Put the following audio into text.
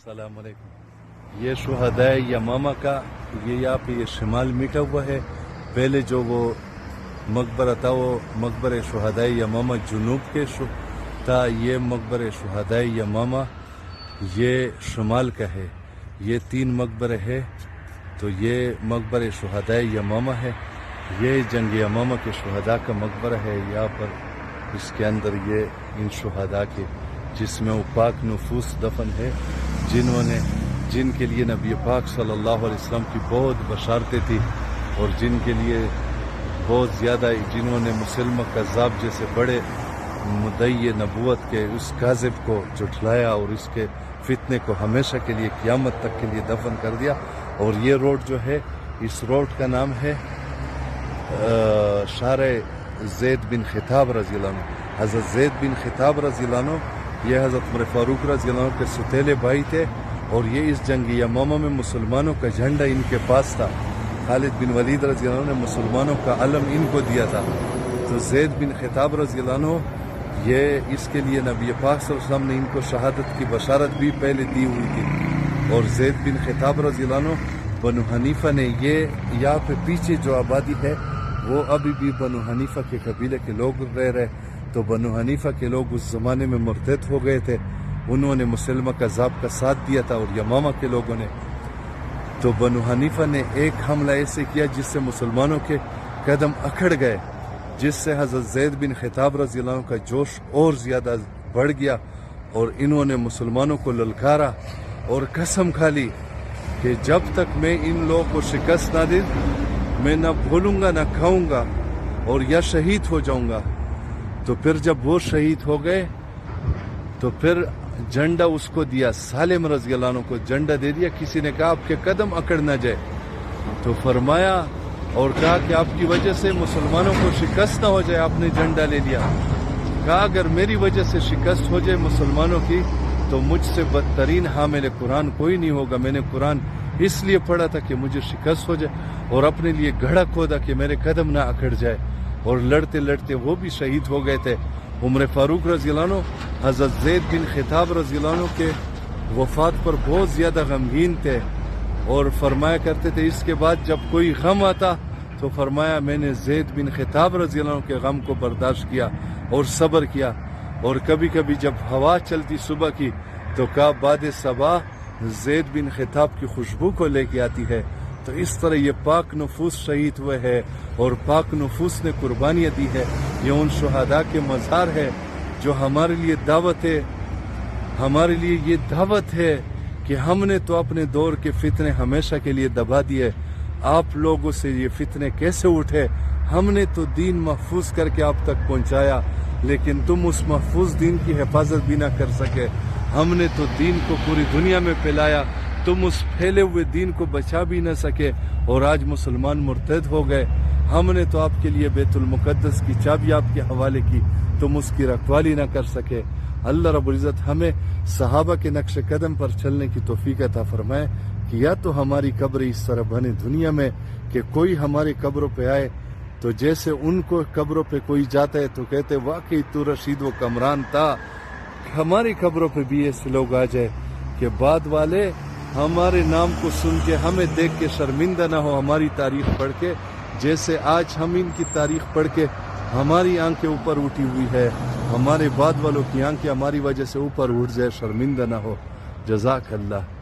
السلام علیکم۔ یہ شہدائے یمامہ کا یہ یہاں پہ یہ شمال میٹا ہوا ہے۔ پہلے جو وہ مقبرہ تھا وہ مقبرہ شہدائے یمامہ جنوب کے تھا، یہ مقبرہ شہدائے یمامہ یہ شمال کا ہے۔ یہ 3 مقبرے ہے، تو یہ مقبرہ شہدائے یمامہ ہے۔ یہ جنگ یمامہ کے شہداء کا مقبرہ ہے۔ یہاں پر اس کے اندر یہ ان شہداء کے جس میں وہ پاک نفوس دفن ہے، جن کے لیے نبی پاک صلی اللہ علیہ وسلم کی بہت بشارتیں تھی، اور جن کے لیے بہت زیادہ جنہوں نے مسلمہ کذاب جیسے بڑے مدعی نبوت کے اس کاذب کو جھٹلایا اور اس کے فتنے کو ہمیشہ کے لیے قیامت تک کے لیے دفن کر دیا۔ اور یہ روڈ جو ہے، اس روڈ کا نام ہے شارع زید بن خطاب رضی اللہ عنہ۔ حضرت زید بن خطاب رضی اللہ عنہ یہ حضرت عمر فاروق رضی اللہ عنہ کے ستیلے بھائی تھے، اور یہ اس جنگ یمامہ میں مسلمانوں کا جھنڈا ان کے پاس تھا۔ خالد بن ولید رضی اللہ عنہ نے مسلمانوں کا علم ان کو دیا تھا۔ تو زید بن خطاب رضی اللہ عنہ یہ اس کے لیے نبی پاک صلی اللہ علیہ وسلم نے ان کو شہادت کی بشارت بھی پہلے دی ہوئی تھی۔ اور زید بن خطاب رضی اللہ عنہ بنو حنیفہ نے یہ یہاں پہ پیچھے جو آبادی ہے وہ ابھی بھی بنو حنیفہ کے قبیلے کے لوگ رہ رہے۔ تو بنو حنیفہ کے لوگ اس زمانے میں مرتد ہو گئے تھے، انہوں نے مسلمہ کذاب کا ساتھ دیا تھا، اور یمامہ کے لوگوں نے تو بنو حنیفہ نے ایک حملہ ایسے کیا جس سے مسلمانوں کے قدم اکھڑ گئے، جس سے حضرت زید بن خطاب رضی اللہ عنہ کا جوش اور زیادہ بڑھ گیا، اور انہوں نے مسلمانوں کو للکارا اور قسم کھا لی کہ جب تک میں ان لوگوں کو شکست نہ دوں میں نہ بھولوں گا نہ کھاؤں گا، اور یا شہید ہو جاؤں گا۔ تو پھر جب وہ شہید ہو گئے تو پھر جھنڈا اس کو دیا، سالم رضی اللہ عنہ کو جھنڈا دے دیا۔ کسی نے کہا آپ کے قدم اکڑ نہ جائے، تو فرمایا اور کہا کہ آپ کی وجہ سے مسلمانوں کو شکست نہ ہو جائے، آپ نے جھنڈا لے لیا۔ کہا اگر میری وجہ سے شکست ہو جائے مسلمانوں کی تو مجھ سے بدترین حامل قرآن کوئی نہیں ہوگا۔ میں نے قرآن اس لیے پڑھا تھا کہ مجھے شکست ہو جائے، اور اپنے لیے گڑھا کھودا کہ میرے قدم نہ اکڑ جائے، اور لڑتے لڑتے وہ بھی شہید ہو گئے تھے۔ عمر فاروق رضی اللہ عنہ حضرت زید بن خطاب رضی اللہ عنہ کے وفات پر بہت زیادہ غمگین تھے، اور فرمایا کرتے تھے اس کے بعد جب کوئی غم آتا تو فرمایا میں نے زید بن خطاب رضی اللہ عنہ کے غم کو برداشت کیا اور صبر کیا۔ اور کبھی کبھی جب ہوا چلتی صبح کی تو کہا باد صبا زید بن خطاب کی خوشبو کو لے کے آتی ہے۔ تو اس طرح یہ پاک نفوس شہید ہوئے ہے، اور پاک نفوس نے قربانیاں دی ہے۔ یہ ان شہداء کے مزار ہے جو ہمارے لیے دعوت ہے، ہمارے لیے یہ دعوت ہے کہ ہم نے تو اپنے دور کے فتنے ہمیشہ کے لیے دبا دیے۔ آپ لوگوں سے یہ فتنے کیسے اٹھے؟ ہم نے تو دین محفوظ کر کے آپ تک پہنچایا، لیکن تم اس محفوظ دین کی حفاظت بھی نہ کر سکے۔ ہم نے تو دین کو پوری دنیا میں پھیلایا، تم اس پھیلے ہوئے دین کو بچا بھی نہ سکے، اور آج مسلمان مرتد ہو گئے۔ ہم نے تو آپ کے لیے بیت المقدس کی چابی آپ کے حوالے کی، تم اس کی رکھوالی نہ کر سکے۔ اللہ رب العزت ہمیں صحابہ کے نقش قدم پر چلنے کی توفیق عطا فرمائے، کہ یا تو ہماری قبر اس طرح بنے دنیا میں کہ کوئی ہماری قبروں پہ آئے تو جیسے ان کو قبروں پہ کوئی جاتا ہے تو کہتے واقعی تو رشید و کمران تھا، ہماری قبروں پہ بھی ایسے لوگ آ جائے کہ بعد والے ہمارے نام کو سن کے ہمیں دیکھ کے شرمندہ نہ ہو ہماری تاریخ پڑھ کے، جیسے آج ہم ان کی تاریخ پڑھ کے ہماری آنکھیں اوپر اٹھی ہوئی ہے، ہمارے بعد والوں کی آنکھیں ہماری وجہ سے اوپر اٹھ جائے، شرمندہ نہ ہو۔ جزاک اللہ۔